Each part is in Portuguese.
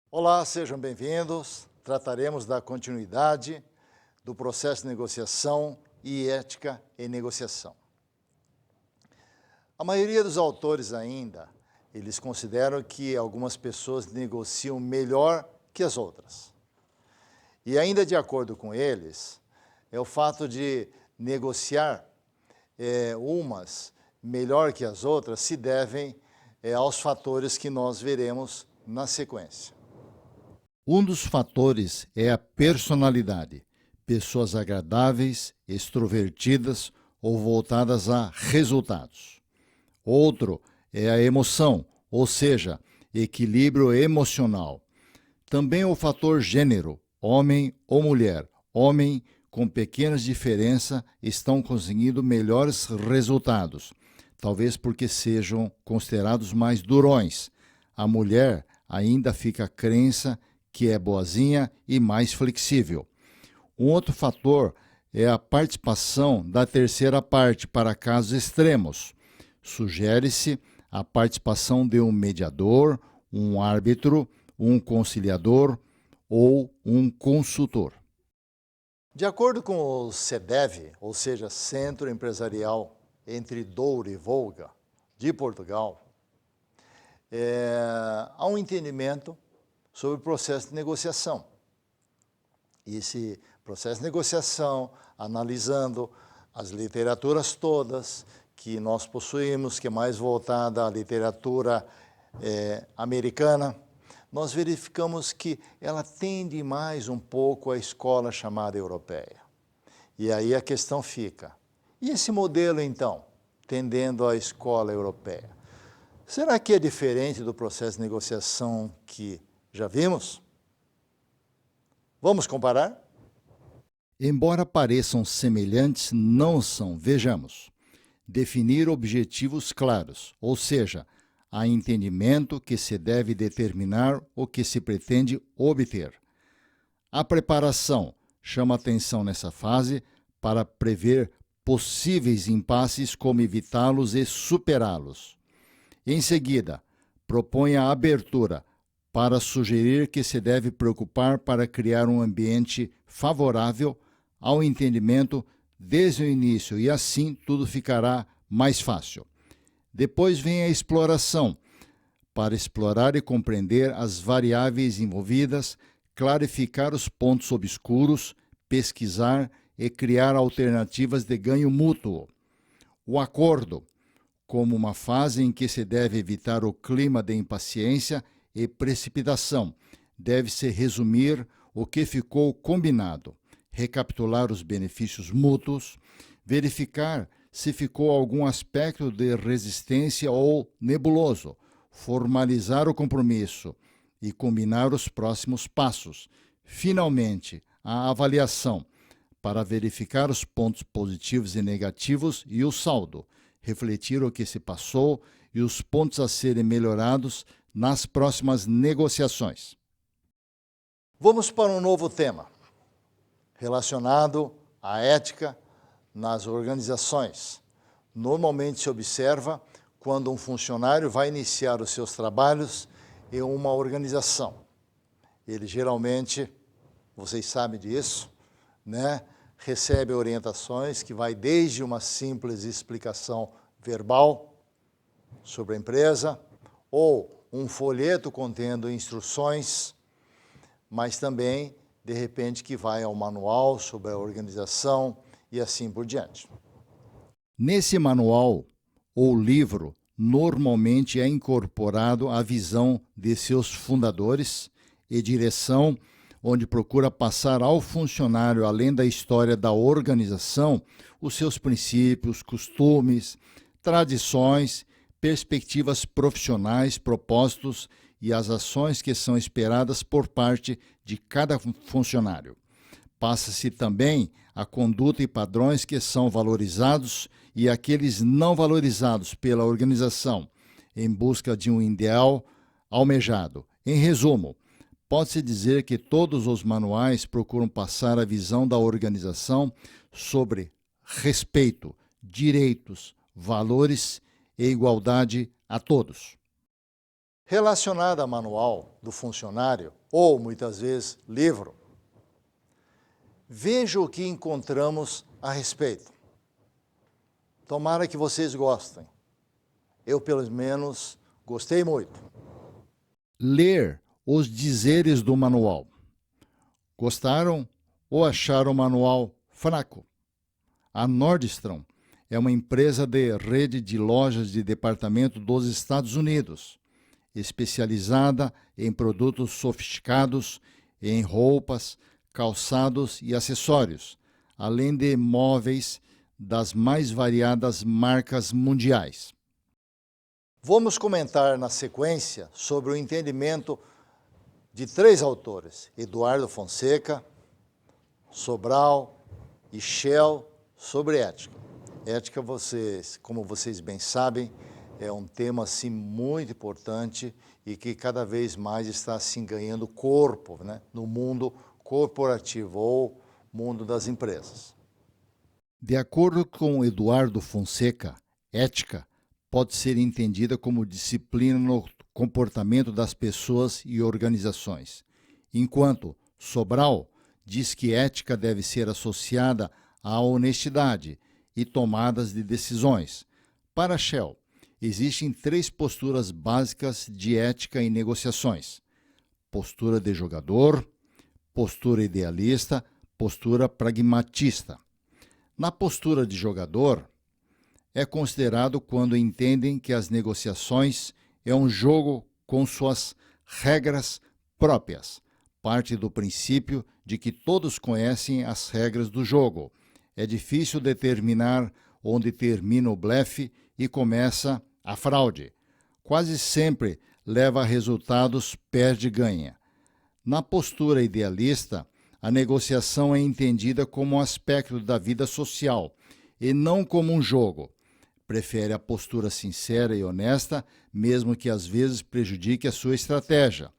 Olá, sejam bem-vindos. Trataremos da continuidade do processo de negociação e ética em negociação. A maioria dos autores ainda, eles consideram que algumas pessoas negociam melhor que as outras. E ainda de acordo com eles, é o fato de negociar umas melhor que as outras se devem aos fatores que nós veremos na sequência. Um dos fatores é a personalidade. Pessoas agradáveis, extrovertidas ou voltadas a resultados. Outro é a emoção, ou seja, equilíbrio emocional. Também o fator gênero, homem ou mulher. Homem, com pequenas diferenças, estão conseguindo melhores resultados, talvez porque sejam considerados mais durões. A mulher ainda fica a crença que é boazinha e mais flexível. Um outro fator é a participação da terceira parte para casos extremos. Sugere-se a participação de um mediador, um árbitro, um conciliador ou um consultor. De acordo com o CEDEV, ou seja, Centro Empresarial entre Douro e Volga, de Portugal, há um entendimento sobre o processo de negociação. E esse processo de negociação, analisando as literaturas todas que nós possuímos, que é mais voltada à literatura americana, nós verificamos que ela tende mais um pouco à escola chamada europeia. E aí a questão fica, e esse modelo então, tendendo à escola europeia, será que é diferente do processo de negociação que já vimos? Vamos comparar? Embora pareçam semelhantes, não são. Vejamos. Definir objetivos claros, ou seja, há entendimento que se deve determinar o que se pretende obter. A preparação chama atenção nessa fase para prever possíveis impasses, como evitá-los e superá-los. Em seguida, propõe a abertura para sugerir que se deve preocupar para criar um ambiente favorável ao entendimento desde o início e assim tudo ficará mais fácil. Depois vem a exploração, para explorar e compreender as variáveis envolvidas, clarificar os pontos obscuros, pesquisar e criar alternativas de ganho mútuo. O acordo, como uma fase em que se deve evitar o clima de impaciência e precipitação, deve-se resumir o que ficou combinado, recapitular os benefícios mútuos, verificar se ficou algum aspecto de resistência ou nebuloso, formalizar o compromisso e combinar os próximos passos. Finalmente, a avaliação, para verificar os pontos positivos e negativos e o saldo, refletir o que se passou e os pontos a serem melhorados nas próximas negociações. Vamos para um novo tema, relacionado à ética nas organizações. Normalmente se observa quando um funcionário vai iniciar os seus trabalhos em uma organização. Ele geralmente, vocês sabem disso, né, recebe orientações que vai desde uma simples explicação verbal sobre a empresa, ou um folheto contendo instruções, mas também, de repente, que vai ao manual sobre a organização e assim por diante. Nesse manual ou livro, normalmente é incorporado a visão de seus fundadores e direção, onde procura passar ao funcionário, além da história da organização, os seus princípios, costumes, tradições, perspectivas profissionais, propósitos e as ações que são esperadas por parte de cada funcionário. Passa-se também a conduta e padrões que são valorizados e aqueles não valorizados pela organização, em busca de um ideal almejado. Em resumo, pode-se dizer que todos os manuais procuram passar a visão da organização sobre respeito, direitos, valores e igualdade a todos. Relacionada a manual do funcionário, ou muitas vezes livro, veja o que encontramos a respeito. Tomara que vocês gostem. Eu, pelo menos, gostei muito. Ler os dizeres do manual. Gostaram ou acharam o manual fraco? A Nordstrom é uma empresa de rede de lojas de departamento dos Estados Unidos, especializada em produtos sofisticados, em roupas, calçados e acessórios, além de móveis das mais variadas marcas mundiais. Vamos comentar na sequência sobre o entendimento de 3 autores, Eduardo Fonseca, Sobral e Shell, sobre ética. Ética, como vocês bem sabem, é um tema assim, muito importante e que cada vez mais está assim, ganhando corpo, né, no mundo corporativo ou mundo das empresas. De acordo com Eduardo Fonseca, ética pode ser entendida como disciplina no comportamento das pessoas e organizações, enquanto Sobral diz que ética deve ser associada à honestidade e tomadas de decisões. Para Shell, existem 3 posturas básicas de ética em negociações: postura de jogador, postura idealista, postura pragmatista. Na postura de jogador, é considerado quando entendem que as negociações é um jogo com suas regras próprias. Parte do princípio de que todos conhecem as regras do jogo. É difícil determinar onde termina o blefe e começa a fraude. Quase sempre leva a resultados perde-ganha. Na postura idealista, a negociação é entendida como um aspecto da vida social e não como um jogo. Prefere a postura sincera e honesta, mesmo que às vezes prejudique a sua estratégia.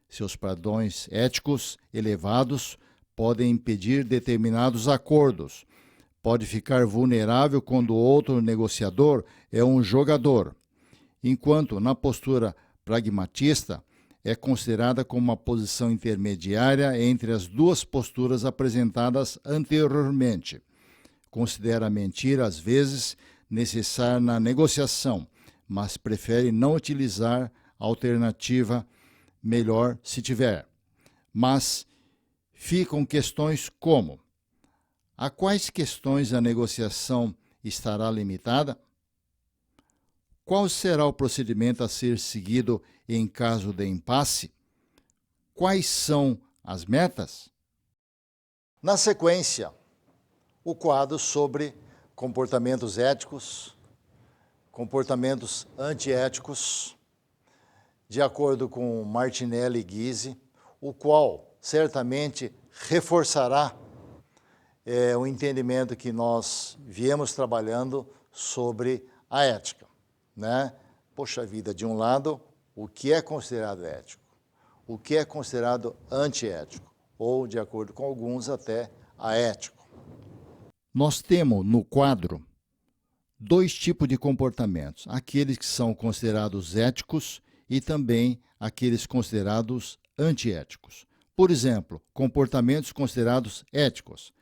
Seus padrões éticos elevados podem impedir determinados acordos. Pode ficar vulnerável quando o outro negociador é um jogador. Enquanto na postura pragmatista, é considerada como uma posição intermediária entre as 2 posturas apresentadas anteriormente. Considera a mentira, às vezes, necessária na negociação, mas prefere não utilizar a alternativa melhor se tiver. Mas ficam questões como: a quais questões a negociação estará limitada? Qual será o procedimento a ser seguido em caso de impasse? Quais são as metas? Na sequência, o quadro sobre comportamentos éticos, comportamentos antiéticos, de acordo com Martinelli e Guise, o qual certamente reforçará o entendimento que nós viemos trabalhando sobre a ética, né? Poxa vida, de um lado, o que é considerado ético, o que é considerado antiético, ou, de acordo com alguns, até aético. Nós temos no quadro 2 tipos de comportamentos: aqueles que são considerados éticos e também aqueles considerados antiéticos. Por exemplo, comportamentos considerados éticos: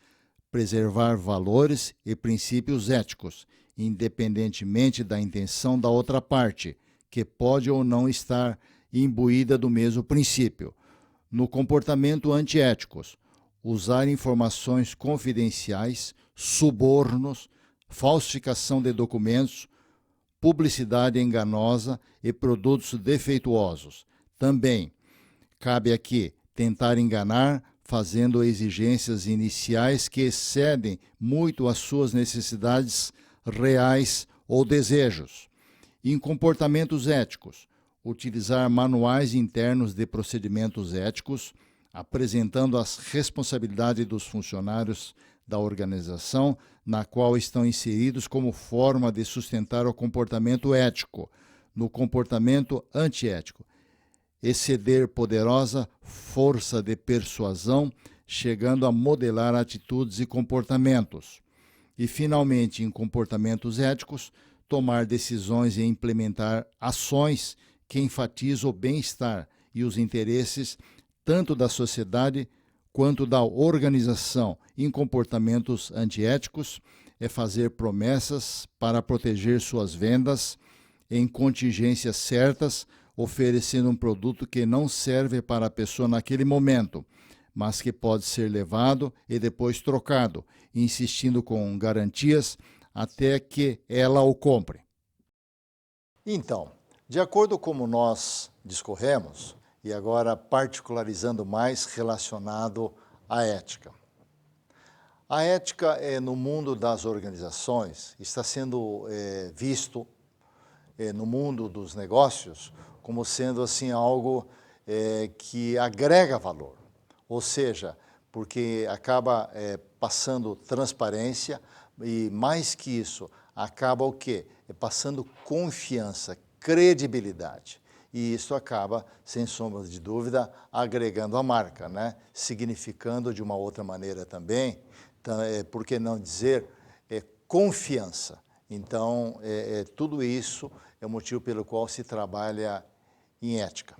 preservar valores e princípios éticos, independentemente da intenção da outra parte, que pode ou não estar imbuída do mesmo princípio. No comportamento antiéticos, usar informações confidenciais, subornos, falsificação de documentos, publicidade enganosa e produtos defeituosos. Também cabe aqui tentar enganar, fazendo exigências iniciais que excedem muito as suas necessidades reais ou desejos. Em comportamentos éticos, utilizar manuais internos de procedimentos éticos, apresentando as responsabilidades dos funcionários da organização na qual estão inseridos como forma de sustentar o comportamento ético. No comportamento antiético, exceder poderosa força de persuasão, chegando a modelar atitudes e comportamentos. E, finalmente, em comportamentos éticos, tomar decisões e implementar ações que enfatiza o bem-estar e os interesses tanto da sociedade quanto da organização em comportamentos antiéticos, é fazer promessas para proteger suas vendas em contingências certas, oferecendo um produto que não serve para a pessoa naquele momento, mas que pode ser levado e depois trocado, insistindo com garantias até que ela o compre. Então, de acordo com como nós discorremos, e agora particularizando mais relacionado à ética. A ética no mundo das organizações está sendo visto no mundo dos negócios como sendo assim algo que agrega valor, ou seja, porque acaba passando transparência e mais que isso, acaba o quê? Passando confiança, credibilidade. E isso acaba, sem sombra de dúvida, agregando a marca, né? Significando de uma outra maneira também, por que não dizer, confiança. Então, tudo isso é o motivo pelo qual se trabalha em ética.